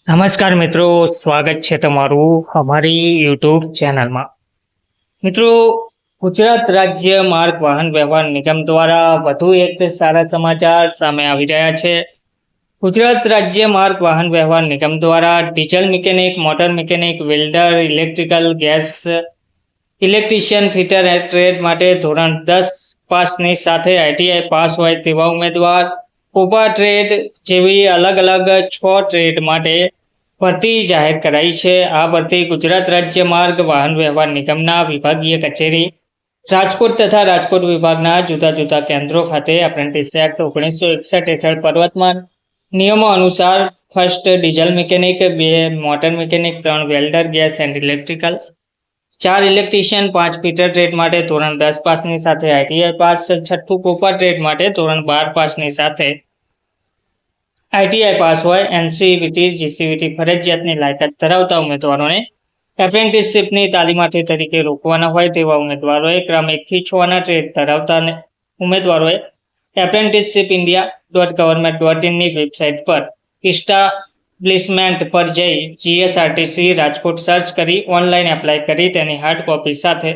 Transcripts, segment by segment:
નમસ્કાર મિત્રો, સ્વાગત છે તમારું અમારી યુટ્યુબ ચેનલમાં। મિત્રો, ગુજરાત રાજ્ય માર્ગ વાહન વ્યવહાર નિગમ દ્વારા વધુ એક સારા સમાચાર સામે આવી રહ્યા છે। ગુજરાત રાજ્ય માર્ગ વાહન વ્યવહાર નિગમ દ્વારા diesel mechanic, motor mechanic, welder, electrical, gas electrician, fitter trade માટે ધોરણ 10 પાસની સાથે આઈટીઆઈ પાસ હોય તેવા ઉમેદવાર, કોપા ટ્રેડ જેવી અલગ અલગ 6 ટ્રેડ માટે ભરતી જાહેર કરાઈ છે। આ ભરતી ગુજરાત રાજ્ય માર્ગ વાહન વ્યવહાર નિગમના વિભાગીય કચેરી રાજકોટ તથા રાજકોટ વિભાગના જુદા જુદા કેન્દ્રો ખાતે એપ્રેન્ટિસ એક્ટ 1961 હેઠળ પ્રવર્તમાન નિયમો અનુસાર first diesel mechanic, 2 motor mechanic, 3 welder, gas and electrical, 4 electrician, 5 fitter trade માટે ધોરણ 10 પાસની સાથે આઈટીઆઈ પાસ, 6 કોપા ટ્રેડ માટે ધોરણ 12 પાસની સાથે આઈટીઆઈ પાસ હોય, એનસીવીટી, જીસીવીટી ફરજિયાતની લાયકાત ધરાવતા ઉમેદવારોને એપ્રેન્ટિસશીપની તાલીમાર્થી તરીકે રોકવાના હોય તેવા ઉમેદવારોએ ક્રમ 1 થી 6ના ટ્રેડ ધરાવતા ઉમેદવારોએ apprenticeshipindia.government.in ની વેબસાઇટ પર ઇસ્ટાબ્લિશમેન્ટ પર જઈ જીએસઆરટીસી રાજકોટ સર્ચ કરી ઓનલાઈન એપ્લાય કરી તેની હાર્ડ કોપી સાથે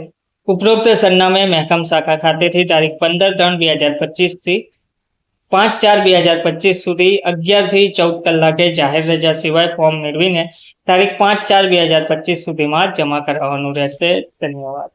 ઉપરોક્ત સરનામે મહેકમ શાખા ખાતેથી તારીખ 15/3/2025 થી 5/4/2025 સુધી 11 થી 14 કલાકે જાહેર રજા સિવાય ફોર્મ મેળવીને તારીખ 5/4/2025 સુધીમાં જમા કરાવવાનું રહેશે। ધન્યવાદ।